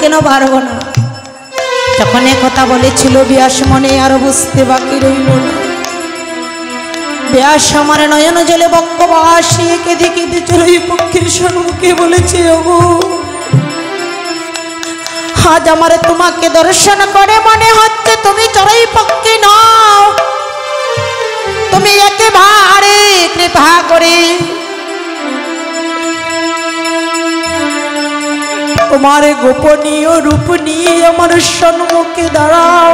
কেন পারবো না? যখন কথা বলেছিল ব্যাস মনে আর বুঝতে বাকি রইল না। ব্যাস আমার নয়ন জলে বঙ্গবাসী কেঁদে কেঁদে চড়ুই পক্ষীর সম্মুখে বলেছে, ওগো আজ আমার তোমাকে দর্শন করে মনে হচ্ছে তুমি চড়ুই পক্ষী নও, তুমি একেবারে কৃপা করে তোমার গোপনীয় রূপ নিয়ে আমার সম্মুখে দাঁড়াও।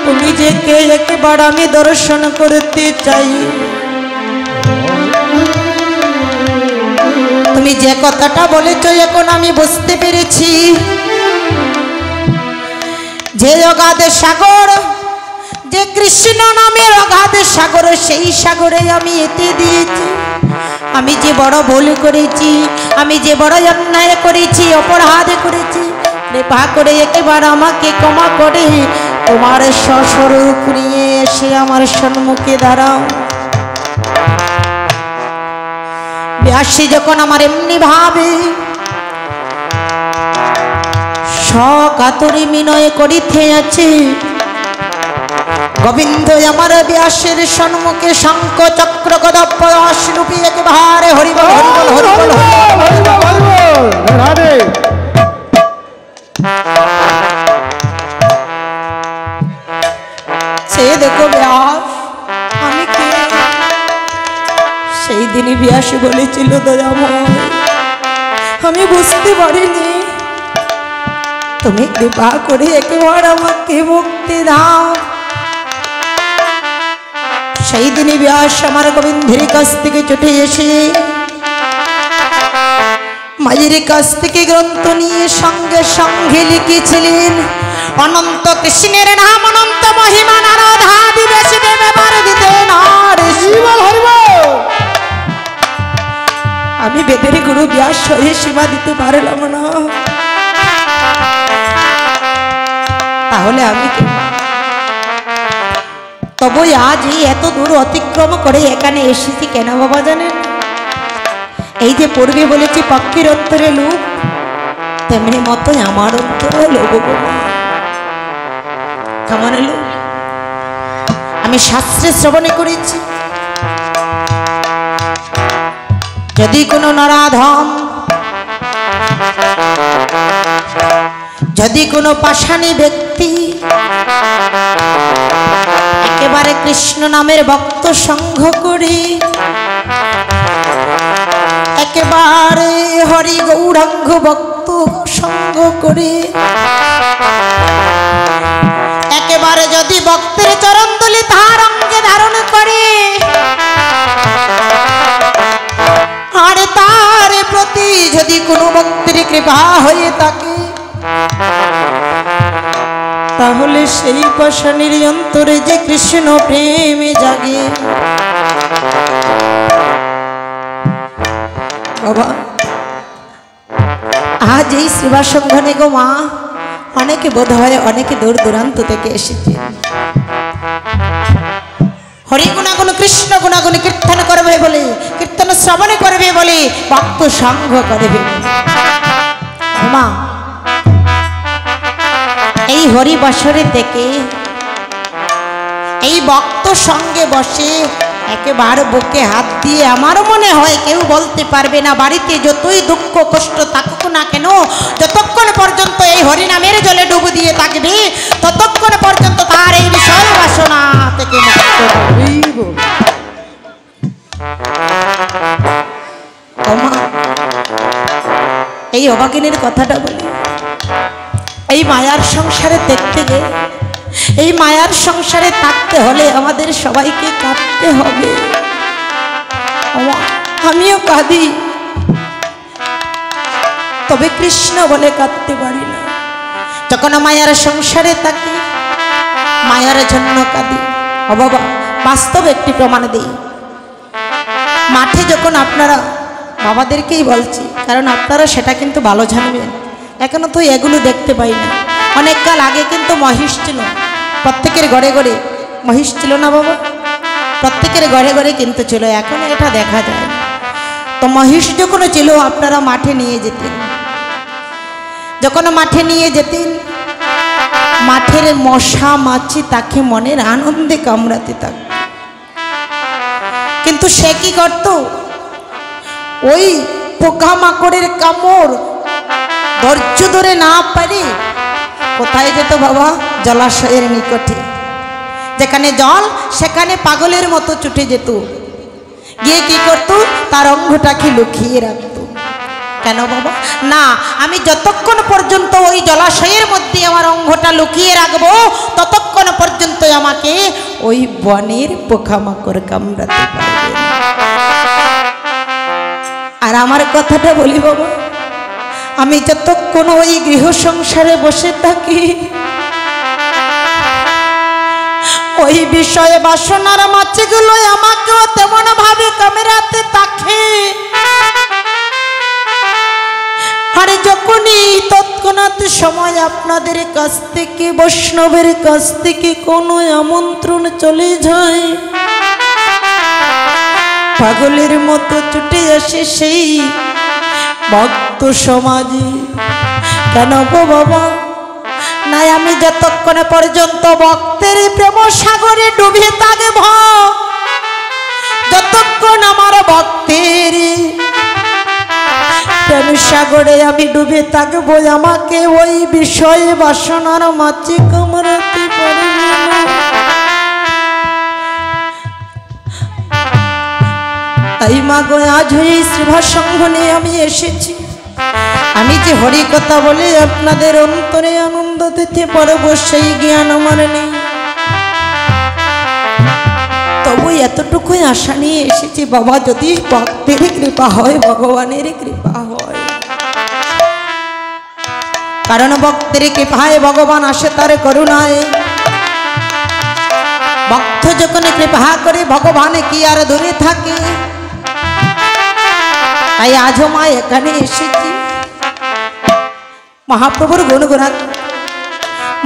তুমি যে কে একবার আমি দর্শন করতে চাই। তুমি যে কথাটা বলেছ এখন আমি বুঝতে পেরেছি, যে অগাধ সাগর, যে কৃষ্ণ নামের অগাধ সাগর, সেই সাগরে আমি এতে দিয়েছি। আমি যে বড় ভুল করেছি, আমি যে বড় অন্যায় করেছি, অপরাধ করেছি, কৃপা করে একবার আমাকে ক্ষমা করে তোমার স্বস্বরূপ নিয়ে এসে আমার সম্মুখে দাঁড়াও। ব্যাসী যখন আমার এমনি ভাবে সকাতরে বিনয় করিতে আছে, গোবিন্দ আমার ব্যাসের সম্মুখে শঙ্খ চক্র গদা পলাশ রূপী একেবারে হরিবল হরিবল হরিবল হরিবল। সে দেখো ব্যাস আমি কে? সেই দিনই ব্যাস বলেছিল দয়াময়, আমি বুঝতে পারিনি, তুমি কৃপা করে একবার আমাকে মুক্তি দাও। সেই দিনই ব্যাস আমার গোবিন্দের কাছ থেকে ছুটে এসে মায়ের কাছ থেকে গ্রন্থ নিয়ে সঙ্গে সঙ্গে লিখেছিলেন, অনন্ত কৃষ্ণের নাম অনন্ত মহিমা নারদা দিবেশ দেবে বার দিতে নারে শিবল হরিবল। আমি বেদের গুরু ব্যাস হয়ে সীমা দিতে পারলাম না, তাহলে আমি কে? তবে আজ এই এত দূর অতিক্রম করে এখানে এসেছি কেন বাবা জানেন? এই যে পূর্বে বলেছি পক্ষীর অন্তরে লোভ, তেমনি মতো আমার অন্তরে লোভ। কেমন এলো? আমি শাস্ত্রে শ্রবণে করেছি, যদি কোনো নরাধম, যদি কোনো পাষাণী ব্যক্তি একেবারে কৃষ্ণ নামের ভক্ত সঙ্গ করে একেবারে হরি গৌরাঙ্গ ভক্ত সঙ্গ করে একেবারে যদি ভক্তের চরণ ধুলি তাহার অঙ্গে ধারণ করে আর তার প্রতি যদি কোনো ভক্তের কৃপা হয়ে থাকে, তাহলে সেই পাষাণীর অন্তরে যে কৃষ্ণ প্রেমে জাগে। বাবা আজ এই শ্রীবাসঙ্গনে গো মা, অনেকে বোধ হয় অনেকে দূর দূরান্ত থেকে এসেছে, হরি গুণাগুণ কৃষ্ণ গুণাগুণ কীর্তন করবে বলে, কীর্তন শ্রবণে করবে বলে, ভক্ত সঙ্গ করবে। মা এই হরি বসরে থেকে এই ভক্ত সঙ্গে বসে একেবারে বুকে হাত দিয়ে আমার মনে হয় কেউ বলতে পারবে না, বাড়িতে যতই দুঃখ কষ্ট থাকুক না কেন, যতক্ষণ পর্যন্ত এই হরিনামের জলে ডুবু দিয়ে থাকবে ততক্ষণ পর্যন্ত তার এই বিষয় বাসনা থেকে মুক্ত হইব। এই অভাগিনীর কথাটা বলি, এই মায়ার সংসারে দেখতে গিয়ে, এই মায়ার সংসারে থাকতে হলে আমাদের সবাইকে কাঁদতে হবে। আমিও কাঁদি, তবে কৃষ্ণ বলে কাঁদতে পারি না। যখন মায়ার সংসারে থাকি মায়ার জন্য কাঁদি। ও বাবা বাস্তব একটি প্রমাণ দিই, মাঠে যখন আপনারা বাবাদেরকেই বলছি, কারণ আপনারা সেটা কিন্তু ভালো জানবেন, এখনো তো এগুলো দেখতে পাই না। অনেক কাল আগে কিন্তু মহিষ ছিল, প্রত্যেকের ঘরে ঘরে মহিষ ছিল না বাবা, প্রত্যেকের ঘরে ঘরে কিন্তু ছিল, এখন এটা দেখা যায়। তো মহিষ যখন ছিল আপনারা মাঠে নিয়ে যেতেন, যখন মাঠে নিয়ে যেতেন, মাঠের মশা মাছি তাকে মনের আনন্দে কামড়াতে থাকত। কিন্তু সে কি করত? ওই পোকামাকড়ের কামড় ধৈর্য ধরে না পারে কোথায় যেত বাবা? জলাশয়ের নিকটে, যেখানে জল সেখানে পাগলের মতো ছুটে যেত। গিয়ে কি করত? তার অঙ্গটাকে লুকিয়ে রাখত। কেন বাবা? না, আমি যতক্ষণ পর্যন্ত ওই জলাশয়ের মধ্যে আমার অঙ্গটা লুকিয়ে রাখবো ততক্ষণ পর্যন্ত আমাকে ওই বনের পোকামাকড় কামড়াতে পারবে না। আর আমার কথাটা বলি বাবা, আমি যতক্ষণ ওই গৃহ সংসারে বসে থাকি, ওই বিষয়ে বাসনার মাছিগুলো আমাকেও তেমন ভাবে কামড়াতে থাকে। আর যখনই তৎক্ষণাৎ সময় আপনাদের কাছ থেকে, বৈষ্ণবের কাছ থেকে কোনো আমন্ত্রণ চলে যায়, পাগলের মতো ছুটে আসে সেই ভক্ত সমাজে। কেন গো বাবা? নাই, আমি যতক্ষণ পর্যন্ত ভক্তের প্রেম সাগরে ডুবে থাকব, যতক্ষণ আমার ভক্তের প্রেম সাগরে আমি ডুবে থাকবো, আমাকে ওই বিষয়ে বাসনার মাছি কামড়াতে পারবে না। তাই মা গো, আজ ওই শ্রীভা সংঘ নিয়ে আমি এসেছি। আমি যে হরি কথা বলে আপনাদের অন্তরে আনন্দ দিতে পারবো সেই জ্ঞান আমার নেই, তবু এতটুকুই আশা নিয়ে এসেছি বাবা, যদি ভক্তের কৃপা হয়, ভগবানের কৃপা হয়। কারণ ভক্তের কৃপায় ভগবান আসে তার করুণায়। ভক্ত যখন কৃপা করে ভগবান কি আর দূরে থাকে? তাই আজও মা এখানে এসেছি মহাপ্রভুর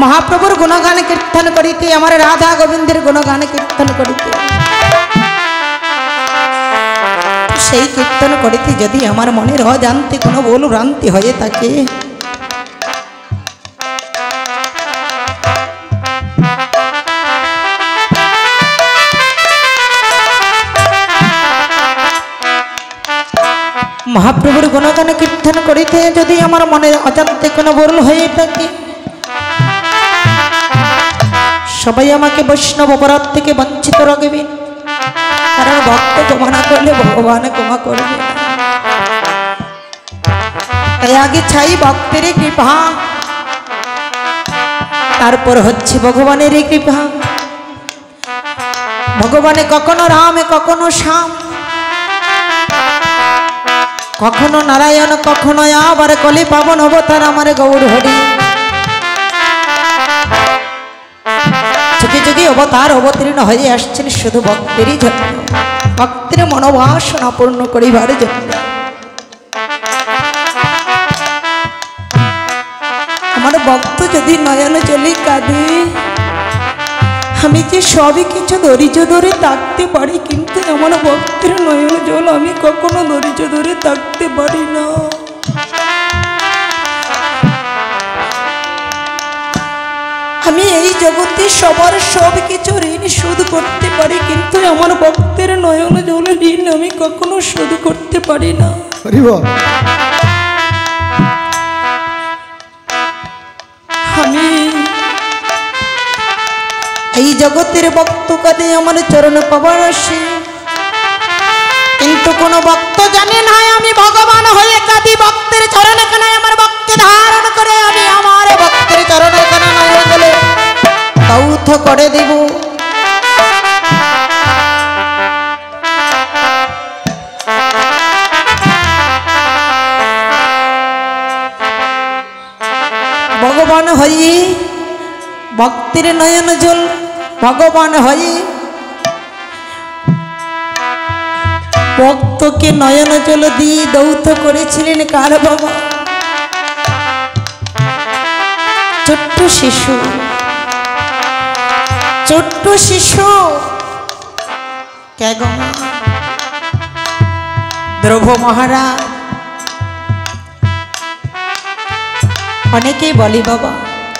মহাপ্রভুর গুণগান কীর্তন করিতে, আমার রাধা গোবিন্দের গুণগান কীর্তন করিতে। সেই কীর্তন করিতে যদি আমার মনের অজান্তে কোনো ভুল ভ্রান্তি হয়ে থাকে, মহাপ্রভুর গুণগান কীর্তন করিতে যদি আমার মনের অজান্তে কোনো ভুল হয়ে থাকে, সবাই আমাকে বৈষ্ণব অপরাধ থেকে বঞ্চিত রাখবেন। কারণ ভক্ত ক্ষমা না করলে ভগবান ক্ষমা করবে। তাই আগে চাই ভক্তের কৃপা, তারপর হচ্ছে ভগবানের কৃপা। ভগবানে কখনো রাম, কখনো শ্যাম, কখনো নারায়ণ, কখনো আবার কলি পাবন অবতার আমার গৌর হরি। যুগে যুগে অবতার অবতীর্ণ হয়ে আসছেন শুধু ভক্তেরই জন্য, ভক্তের মনোবাসনা পূর্ণ করিবার জন্য। আমার ভক্ত যদি নয়ন জলে কাঁদে, আমি যে সবই কিছু ধৈর্য ধরে থাকতে পারি, কিন্তু আমার ভক্তের নয়ন জল আমি কখনো ধৈর্য ধরে থাকতে পারি না। আমি এই জগতে সবার সব কিছু ঋণ শোধ করতে পারি, কিন্তু আমার ভক্তের নয়ন জল ঋণ আমি কখনো শোধ করতে পারি না। আমি এই জগতের ভক্ত কাঁদে আমার চরণ পাবার আসে, কিন্তু কোন ভক্ত জানে না আমি ভগবান হয়ে কাঁদি ভক্তের চরণ কানায়। আমার ভক্তি ধারণ করে আমি আমার ভক্তের চরণ কানা নয় বলে দৌথ করে দেব। ভগবান হয়ে ভক্তের নয়ন জল, ভগবান হয়ে ভক্তকে নয়ন জল দিয়ে দৌত করেছিলেন কার বাবা? ছোট্ট শিশু, ছোট্ট শিশু কে গো? ধ্রুব মহারাজ অনেকেই বলি বাবা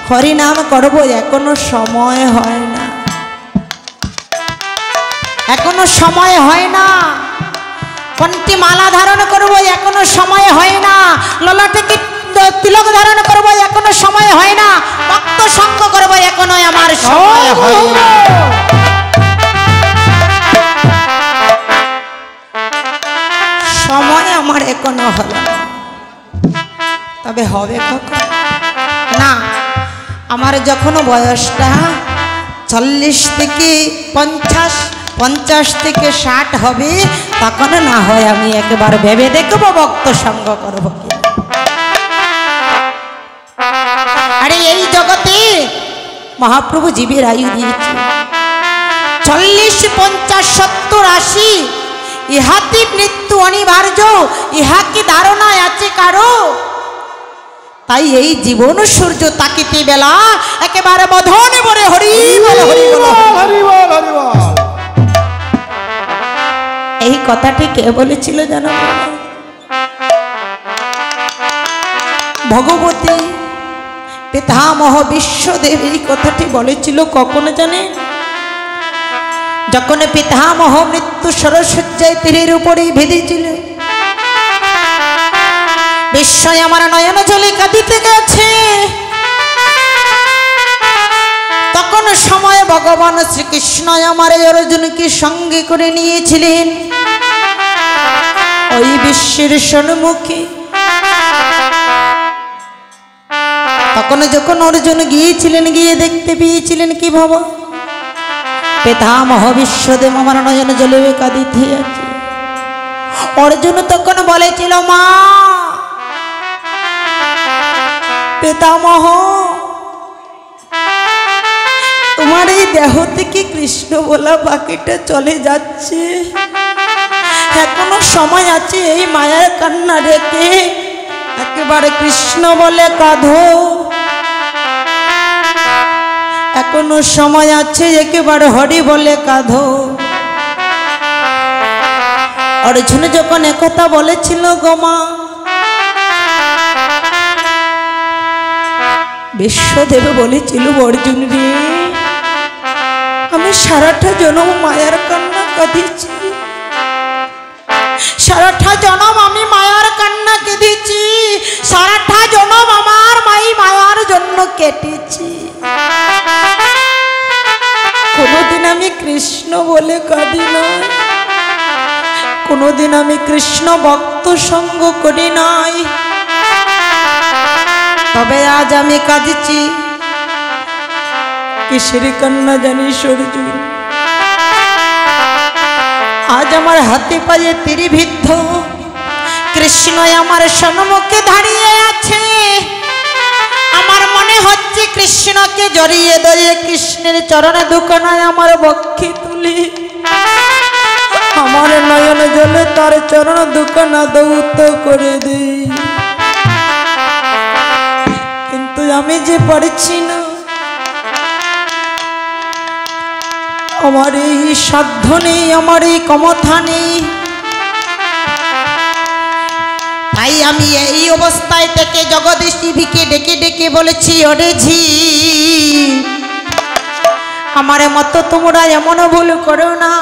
হরিনাম করবো, এখনো সময় হয় না, এখনো সময় হয় না। কণ্ঠে মালা ধারণ করবো, এখনো সময় হয় না। ললাটে তিলক ধারণ করবো, এখনো সময় হয় না। ভক্ত সঙ্গ করবো, এখনো আমার সময় হয় না। সময় আমার এখনো হলো না, তবে হবে কখন না। আমার যখন বয়সটা 40 থেকে 50, 50 থেকে 60 হবে, তখন না হয় আমি একবার ভেবে দেখবো ভক্ত সঙ্গ করবো কি। আরে এই জগতে মহাপ্রভু জীবের আয়ু দিয়েছে 40, 50, 70, 80। ইহাতে মৃত্যু অনিবার্য, ইহা কি ধারণায় আছে কারো? তাই এই জীবন সূর্য তাকিতে বেলা একেবারে বধনে ভরে হরি বল হরি বল হরি বল হরি বল। এই কথাটি কে বলেছিল জানো? ভগবতী পিতামহ বিশ্বদেব এই কথাটি বলেছিল কখন জানেন? যখন পিতামহ মৃত্যু সরসজ্জায় তীরের উপরেই ভেদেছিল। বিস্ময় আমার নয়ন জলে কাঁদিতে গেছে। তখন সময় ভগবান শ্রীকৃষ্ণ আমার অর্জুনকে সঙ্গে করে নিয়েছিলেন ওই বিশ্বের সম্মুখে। তখন যখন অর্জুন গিয়েছিলেন, গিয়ে দেখতে পেয়েছিলেন কি বাবা পিতামহ বিশ্বদেব আমার নয়ন জলে কাঁদিতে আছে। অর্জুন তখন বলেছিল মা পিতামহ তোমার এই দেহ থেকে কৃষ্ণ বলা বাকিটা চলে যাচ্ছে, এখনো সময় আছে এই মায়ার কান্না রেখে একেবারে কৃষ্ণ বলে কাঁধো। এখনো সময় আছে একেবারে হরি বলে কাঁধো। অর্জুন যখন একথা বলেছিল গো মা, বিশ্বদেব বলেছিল অর্জুন রে আমি সারাটা জন্ম মায়ার কান্না কাঁদিছি, সারাটা জন্ম আমি মায়ার কান্না কেঁদেছি, সারাটা জন্ম আমার মাই মায়ার জন্য কেটেছি। কোনোদিন আমি কৃষ্ণ বলে কাঁদি নাই, কোনোদিন আমি কৃষ্ণ ভক্ত সঙ্গ করি নাই। তবে আজ আমি কাঁদছি কিসের কান্না জানিস অর্জুন? আজ আমার হাতে পায়ে তীরবিদ্ধ কৃষ্ণ আমার সম্মুখে দাঁড়িয়ে আছে। আমার মনে হচ্ছে কৃষ্ণকে জড়িয়ে ধরিয়ে কৃষ্ণের চরণে দুখানায় আমার বক্ষে তুলি, আমার নয়ন জলে তার চরণ দুখানা দৌত করে দিই। কিন্তু আমি যে পারছি না, আমার এই সাধ্য নেই, আমার এই ক্ষমতা নেই। তাই আমি এই অবস্থায় থেকে জগদীশ টিভিকে ডেকে ডেকে বলেছি ওরে ঝি আমার মতো তোমরা এমন ভুল করো না।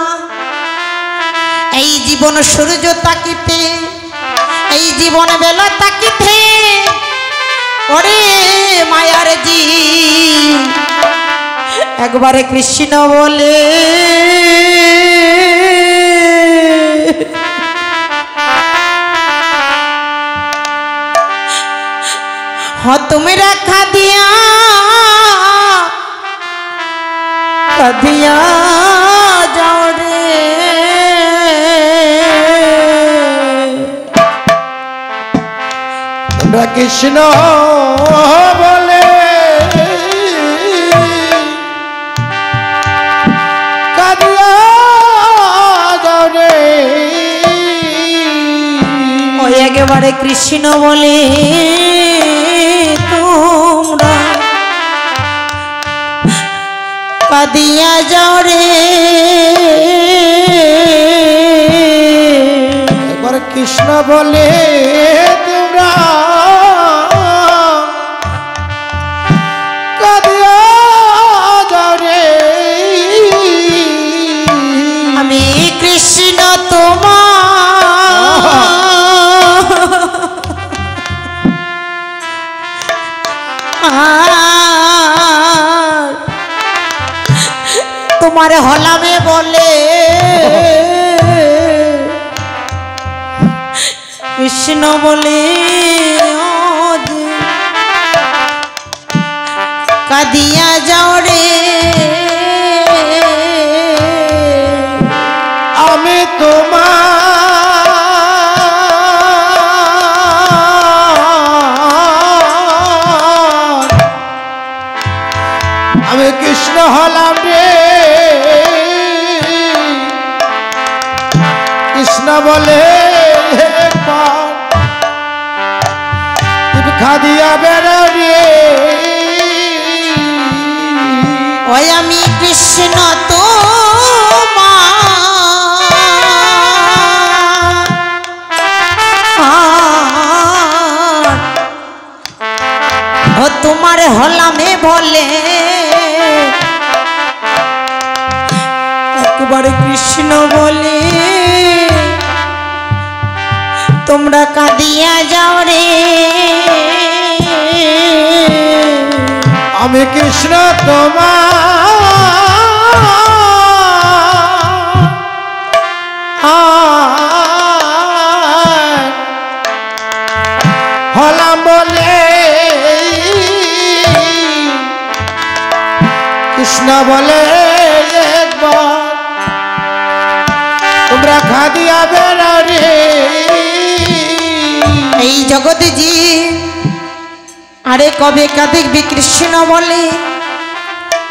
এই জীবন সূর্য তাকিতে, এই জীবন বেলা তাকিতে ওরে মায়ার জি একবারে কৃষ্ণ বলে তুমি রাখা দিয়া কাঁদিয়া যাও রে। তোমরা কৃষ্ণ বলে কাঁদিয়া যাও রে। ওই একেবারে কৃষ্ণ বলে তোমরা কাঁদিয়া যাও রে। একবার কৃষ্ণ বলে তোমরা কৃষ্ণ তোমার হলামে বলে কৃষ্ণ বলে কাঁদিয়া যাও রে আমি আমি কৃষ্ণ হলাম রে কৃষ্ণ বলে তুমি খাদিয়া বেড়া রে ওই আমি কৃষ্ণ তোমার হলামে বলে একবারে কৃষ্ণ বলে তোমরা কাঁদিয়া যাও রে আমি কৃষ্ণ হলাম বলে কৃষ্ণ বলে একবার তোমরা খাদিয়া বেড়া রে এই জগতে জি আরে কবে দেখবি কৃষ্ণ বলে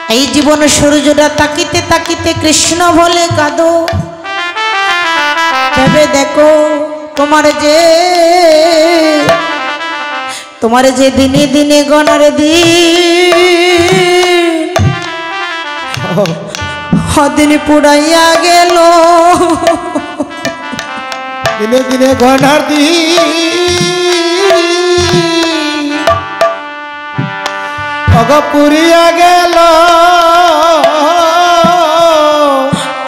এই জীবন সূর্যটা তাকিতে তাকিতে কৃষ্ণ বলে কাঁদো ভেবে দেখো তোমার যে দিনে দিনে গণার দিন পুড়াইয়া গেল দিনে দিনে গণার পুরিয়া গেল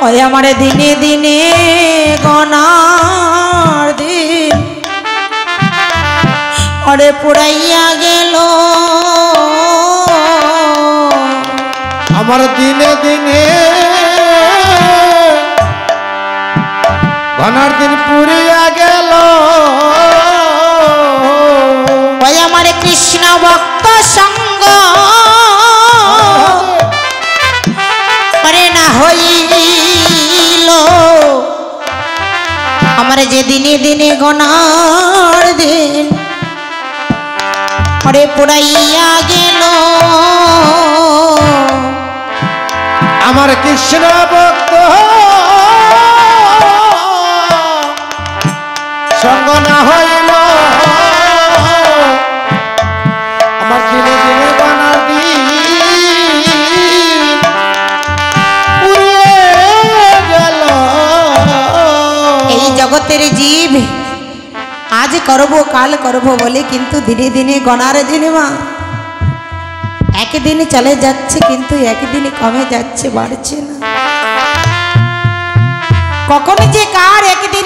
ওই আমার দিনে দিনে গণার দিন ওরে পুড়াইয়া গেল আমার দিনে দিনে গণার দিন পুরিয়া গেল ওই আমার কৃষ্ণ ভক্ত সঙ্গ না হইল আমার যে দিনে দিনে গণার দিন ওরে পুড়াইয়া গেল আমার কৃষ্ণ ভক্ত সঙ্গ না হইল আমার দিনে দিনে গণার দিন পুড়িয়ে গেল এই জগতের জীব আজ করব কাল করব বলে কিন্তু ধীরে দিনে গণার দিনে মা একদিন চলে যাচ্ছে কিন্তু একদিন কমে যাচ্ছে বাড়ছে না কখন যে কার একদিন